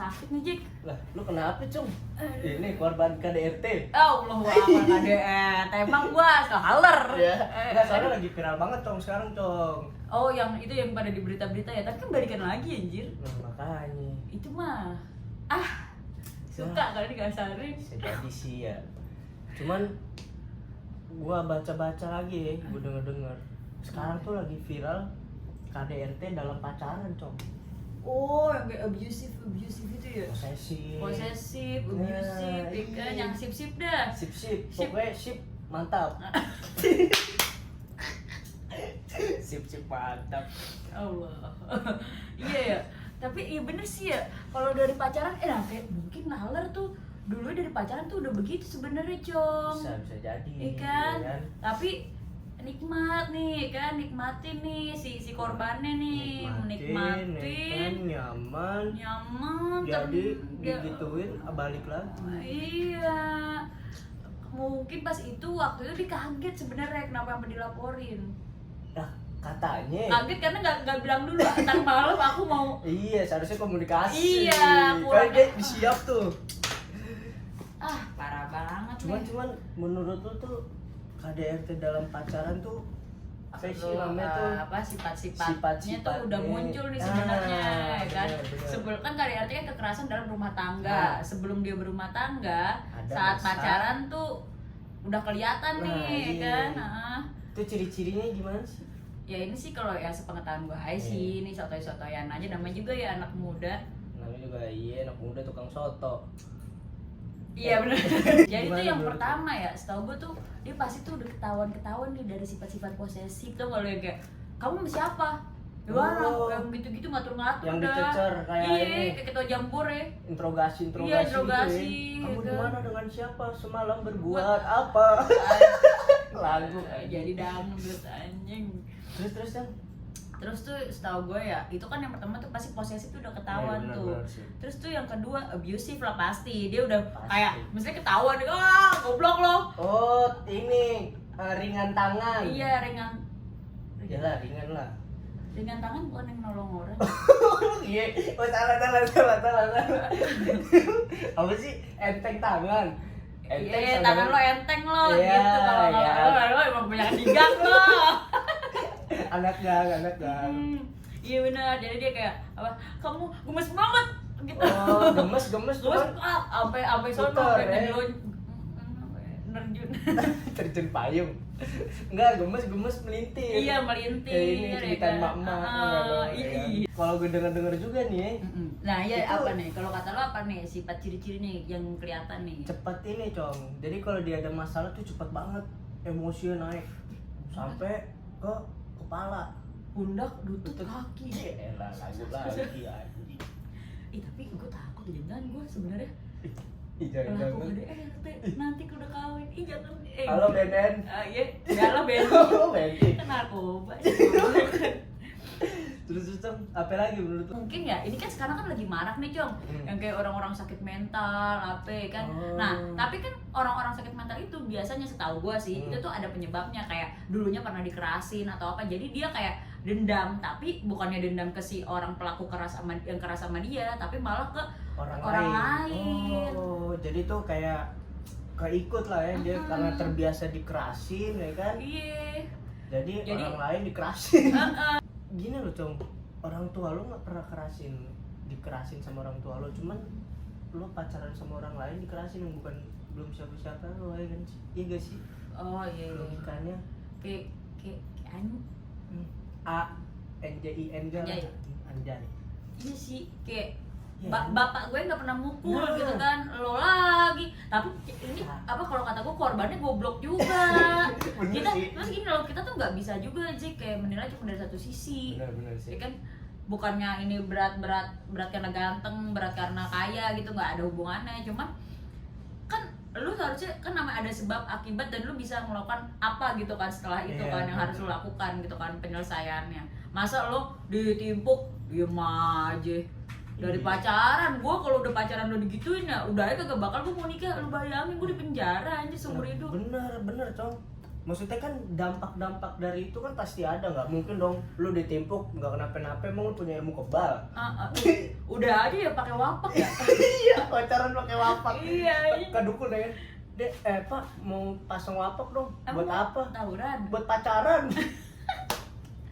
sakit nih Jik. Lah, lu kenapa, Cung? Ini korban KDRT. Allah KDRT. Emang gua haler. Ya. Enggak, soalnya lagi viral banget, Cung, sekarang, Cung. Oh, yang itu yang pada di berita-berita ya, tapi kan balikan lagi anjir. Nah, makanya. Itu mah suka kali dikasarin. Bisa jadi sih ya. Cuman gua baca-baca lagi ya, gua denger-denger. Sekarang tuh lagi viral KDRT dalam pacaran, Cung. Oh, yang kayak abusive itu ya. Posesif, abusive, iya. kan yang sip dah. Sip, pokoknya sip mantap. Sip mantap. Allah. Iya ya. Tapi iya bener sih ya. Kalau dari pacaran kayak mungkin nalar tuh dulu dari pacaran tuh udah begitu sebenarnya, Cong. Bisa jadi. Iya kan? Ya kan? Tapi nikmat nih kan, nikmatin nih si korbannya nih, menikmatin, nyaman, tapi jadi digituin balik lagi. Iya, mungkin pas itu waktu itu dia kaget sebenarnya kenapa sampai dilaporin. Nah, katanya kaget karena nggak bilang dulu ntar malam aku mau. Iya, seharusnya komunikasi. Iya, kan dia disiap tuh. Parah banget. Cuman menurut lu tuh KDRT dalam pacaran tuh apa sih namanya tuh? Sifat-sifatnya tuh udah muncul nih sebenarnya, kan? Sebelum kan KDRT kan kekerasan dalam rumah tangga. Sebelum dia berumah tangga, saat pacaran tuh udah kelihatan nih, kan? Itu ciri-cirinya gimana sih? Ya ini sih kalau ya sepengetahuan gue aja sih, ini sotoy-sotoyan aja, namanya juga ya anak muda. Namanya juga anak muda tukang soto. Iya benar. Jadi itu yang pertama ya, setahu gue tuh dia pasti tuh udah ketahuan nih dari sifat-sifat posesif tuh. Kalau yang kayak kamu sama siapa? Gimana? Yang gitu-gitu ngatur-ngatur. Yang dicecer kayak ini. Kayak ketua jambur ya. Interogasi Iya, gitu ya. Kamu di mana dengan siapa? Semalam berbuat apa? Lagu jadi dangdut anjing. Terus kan? Terus tuh setahu gue ya, itu kan yang pertama tuh pasti posesif tuh udah ketahuan tuh. Terus tuh yang kedua abusive lah pasti. Dia udah kayak misalnya ketahuan, goblok lo. Oh, ini ringan tangan. Iya, ringan. Iyalah, ringan lah. Ringan tangan bukan yang nolong orang. Iya, oh salah. Apa sih? Enteng tangan. Iya, tangan lo enteng lo gitu. Kalau lo emang punya digang lo. Anak gang. Iya benar, jadi dia kayak apa? Kamu gemes banget gitu. Oh, gemes tuh. Sampai sono kayak nerjun. Terjun payung. Enggak, gemes melintir. Iya, melintir. Kayak ini cerita mak-mak. Iya. Kalau gue denger juga nih. Nah, iya apa nih? Kalau kata lo apa nih sifat ciri-ciri nih yang kelihatan nih? Cepet ini, Cong. Jadi kalau dia ada masalah tuh cepet banget emosinya naik sampai ke kepala, pundak, lutut, kaki. Elah, lagu lagi anjing. Tapi gue takut jangan gue sebenarnya. Jangan. Aku KDRT, nanti aku udah kawin. Jangan. Halo Benen. Iya, galau Benen. Benen. Kan narkoba. Terus apa lagi menurut lu? Mungkin ya, ini kan sekarang kan lagi marak nih, Cong. Yang kayak orang-orang sakit mental, apa kan. Nah, tapi kan orang-orang sakit mental itu biasanya setahu gua sih, itu tuh ada penyebabnya, kayak dulunya pernah dikerasin atau apa. Jadi dia kayak dendam, tapi bukannya dendam ke si orang pelaku yang keras sama dia, tapi malah ke orang lain. Oh, jadi tuh kayak keikut lah ya, dia karena terbiasa dikerasin ya kan. Iya. Jadi orang lain dikerasin. Gini loh, Cong, orang tua lo nggak pernah dikerasin sama orang tua lo, cuman lo pacaran sama orang lain dikerasin yang belum siapa lo ya kan. Iya gak sih? Oh iya. Logikanya kayak ANJIN Anjay. Iya sih, kayak bapak gue nggak pernah mukul gitu kan, lo lagi. Tapi ini apa kalau kata gue korbannya goblok juga. Kita terus gini loh, kita tuh nggak bisa juga aja kayak menilai cuma dari satu sisi. Benar sih. Ya kan bukannya ini berat karena ganteng, berat karena kaya gitu, nggak ada hubungannya. Cuman kan lu harusnya kan namanya ada sebab akibat dan lu bisa melakukan apa gitu kan setelah itu kan yang harus lu lakukan gitu kan penyelesaiannya. Masa lu ditimpuk diem aja dari pacaran. Gue kalau udah pacaran udah digituin ya udah aja kagak bakal gue mau nikah. Lu bayangin gue di penjara aja seumur hidup. Bener Cong. maksudnya kan dampak-dampak dari itu kan pasti ada, nggak mungkin dong lu ditimpuk nggak kenapa-napa, emang lu punya ilmu kebal. Udah aja ya pakai wapak ya. Iya, pacaran pakai wapak. Iya. Ke dukun ya kan, Dek, Pak mau pasang wapak dong. Emang Buat apa? Tawuran. Buat pacaran.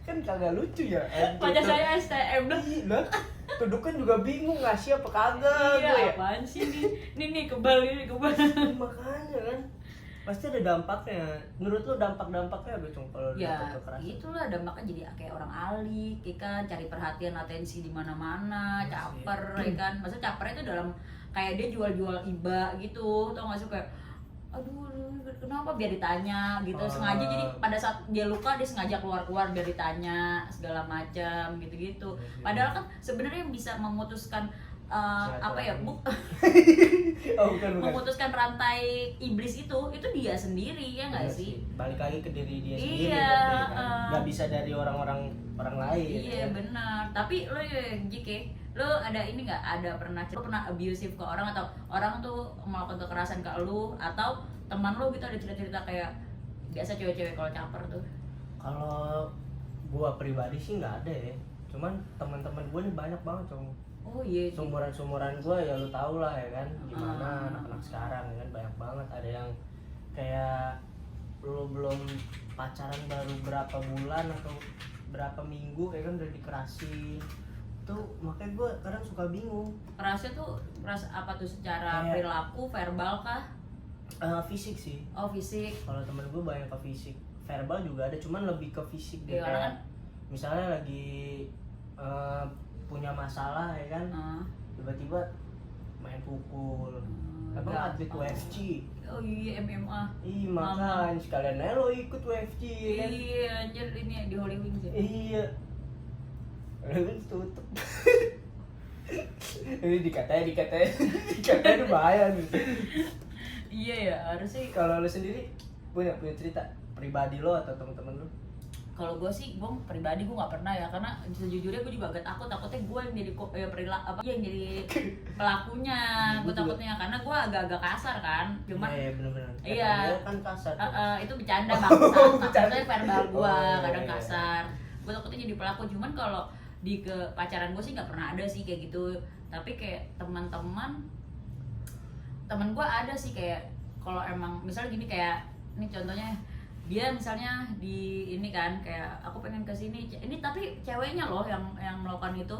Kan kagak lucu ya. Pacar saya STM dah. Lah, tuh dukun juga bingung ngasih apa kagak. Iya, gue ya. apaan sih nih kebal ini kebal. Makanya kan pasti ada dampaknya. Menurut lu dampak-dampaknya apa Cung kalau Ya dapat kekerasan? itulah dampaknya jadi kayak orang alik ya kan, cari perhatian atensi di mana-mana, Iya sih. caper ya kan. Maksudnya caper itu dalam kayak dia jual-jual iba gitu, tau gak sih, kayak aduh kenapa biar ditanya gitu, sengaja jadi pada saat dia luka dia sengaja keluar biar ditanya segala macam gitu-gitu. Padahal kan sebenarnya yang bisa memutuskan apa ya Oh, bukan. memutuskan rantai iblis itu dia sendiri ya nggak Iya sih? Balik lagi ke diri dia sendiri. Iya, berarti kan. Nggak bisa dari orang lain. Iya kan? benar. Tapi lo JK, lo ada ini nggak, ada lo pernah abusive ke orang atau orang tuh melakukan kekerasan ke lo, atau teman lo gitu ada cerita-cerita kayak biasa cewek-cewek kalau caper tuh? Kalau gua pribadi sih nggak ada ya. Cuman teman-teman gua nih banyak banget Cung. Oh iya. Sumuran gua ya lu tau lah ya kan gimana anak-anak sekarang ya kan, banyak banget. Ada yang kayak lu belum pacaran baru berapa bulan atau berapa minggu ya kan udah dikerasin. Itu makanya gua kadang suka bingung. Kerasnya tuh keras apa tuh, secara Kayak- perilaku, verbal kah? Fisik sih. Oh fisik. Kalau temen gua banyak ke fisik. Verbal juga ada, cuman lebih ke fisik deh. Iya, karena Kayak misalnya lagi punya masalah ya kan, tiba-tiba main pukul. Emang atlet UFC. Oh iya MMA. Ih, makanya sekalian aja lo ikut UFC ya kan. Iya anjir, ini di Hollywood sih. Iya. Lu tutup. Ini dikatain bahaya nih. Iya ya, harusnya Kalau lo sendiri punya cerita pribadi lo atau teman-teman lo? kalau gue sih, gue pribadi gue nggak pernah ya, karena sejujurnya gue juga agak takutnya gue yang jadi yang jadi pelakunya. Gue takutnya karena gue agak-agak kasar kan, cuman Iya, bener-bener. Iya. Kadang kan kasar. itu bercanda bangsa, Bercanda. maksudnya verbal gue Oh, kadang iya. kasar. Gue takutnya jadi pelaku, cuman kalau di ke pacaran gue sih nggak pernah ada sih kayak gitu. Tapi kayak teman gue ada sih, kayak kalau emang misalnya gini, kayak ini contohnya, dia misalnya di ini kan, kayak aku pengen ke sini ini, tapi ceweknya loh yang melakukan itu,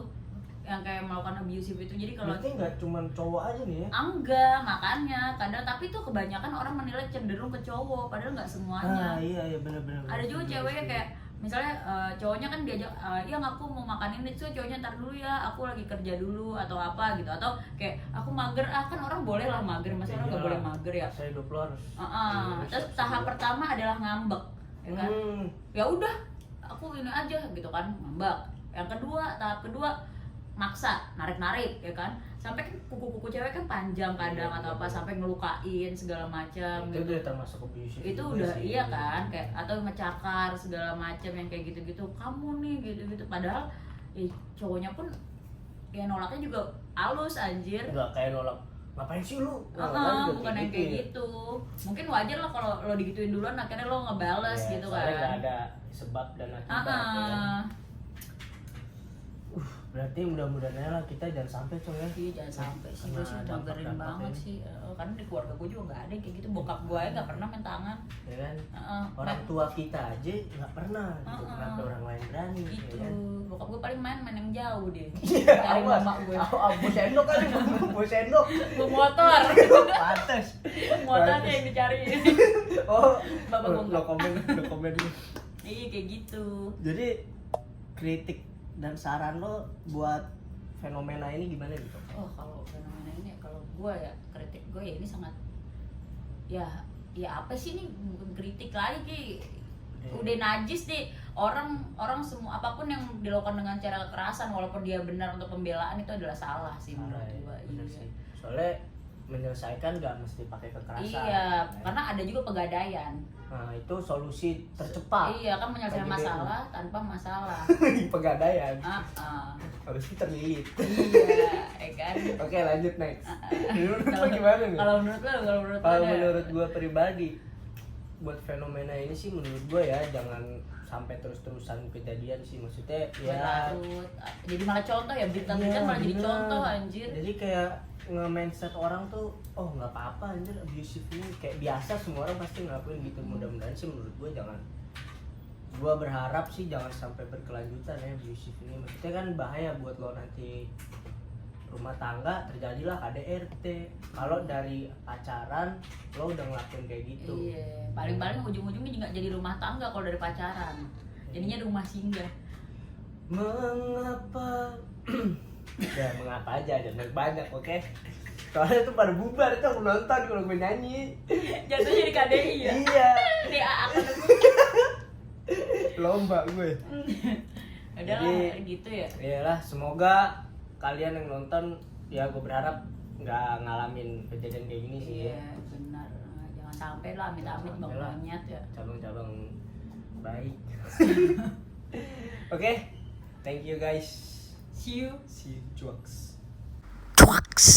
yang kayak melakukan abusive itu. Jadi kalau Berarti nggak cuma cowok aja nih ya? enggak, makanya kadang, tapi tuh kebanyakan orang menilai cenderung ke cowok, padahal nggak semuanya. Iya bener-bener. Ada juga ceweknya kayak misalnya cowoknya kan diajak, iya aku mau makan ini, tuh cowoknya ntar dulu ya, aku lagi kerja dulu atau apa gitu, atau kayak aku mager, kan orang boleh lah mager, masa orang nggak boleh mager ya. Saya hidup lo harus. Terus tahap pertama adalah ngambek, ya kan? Ya udah, aku ini aja gitu kan, ngambek. Yang kedua, tahap kedua maksa, narik-narik ya kan, sampai kan kuku-kuku cewek kan panjang kadang atau apa, sampai ngelukain segala macam Itu gitu. udah termasuk abusive. Itu juga udah sih. iya kan, kayak atau ngecakar segala macam yang kayak gitu-gitu, kamu nih gitu-gitu, padahal cowoknya pun ya nolaknya juga halus anjir. Enggak kayak nolak. Ngapain sih lu? Bukan yang kayak gitu. Mungkin wajar lah kalau lo digituin duluan, akhirnya lo ngebales Ya, gitu soalnya kan. nggak ada sebab dan akibat. Ya kan? Berarti mudah-mudahan lah kita jangan sampai Cung ya. Iya jangan sampai sih, gue sih Karena magerin dampak-dampak banget ini. sih. Karena di keluarga gue juga nggak ada yang kayak gitu, bokap gue aja nggak pernah main tangan. Ya kan? Heeh. Orang tua kita aja nggak pernah gitu. Heeh. Kenapa orang lain berani? Itu Ya kan? bokap gue paling main yang jauh deh. Iya, Cari awas. mama gue. Bos sendok kali, bos sendok. Gue motor. Pantes. Motornya yang dicari. Oh, Bapak gua lo komen dulu. Iya kayak gitu. Jadi kritik dan saran lo buat fenomena ini gimana gitu? Oh kalau fenomena ini, kalau gue ya, kritik gue ya ini sangat ya apa sih ini, bukan kritik lagi, udah najis deh. Orang semua apapun yang dilakukan dengan cara kekerasan, walaupun dia benar untuk pembelaan, itu adalah salah sih menurut gue. Bener Iya. sih. Soalnya menyelesaikan nggak mesti pakai kekerasan. Iya, karena ada juga pegadaian. Nah itu solusi tercepat. Iya kan, menyelesaikan Bagi masalah tanpa masalah. Pegadaian. Harus terlilit. Iya, ya kan. Oke lanjut next. Menurut lo gimana nih? Kalau menurut lo, Kalau menurut gua pribadi, buat fenomena ini sih menurut gue ya jangan sampai terus-terusan kejadian sih, maksudnya ya berlarut. Jadi malah contoh ya, berita-berita iya, malah jadi bener. contoh anjir. Jadi kayak nge-mindset orang tuh oh nggak apa-apa anjir abusive ini kayak biasa, semua orang pasti ngelakuin gitu. Mudah-mudahan sih menurut gue jangan, gue berharap sih jangan sampai berkelanjutan ya abusive ini, maksudnya kan bahaya buat lo nanti rumah tangga terjadilah KDRT kalau dari pacaran lo udah ngelakuin kayak gitu. Iya, paling-paling ujung-ujungnya juga jadi rumah tangga kalau dari pacaran. Jadinya rumah singgah. Mengapa ya mengapa aja jangan banyak, oke? Soalnya tuh pada bubar tuh aku nonton kalau gue nyanyi. Jatuhnya di KDI ya. Iya. Ini aku Lomba gue. udah lah Jadi, gitu ya. Iyalah, semoga kalian yang nonton ya gue berharap nggak ngalamin kejadian kayak gini sih Iya, ya. benar. Jangan sampai lah, amit-amit bang Sampai lah. monyet ya. Cabang-cabang baik. Oke, thank you guys. See you. See you, Juaks. Twaks.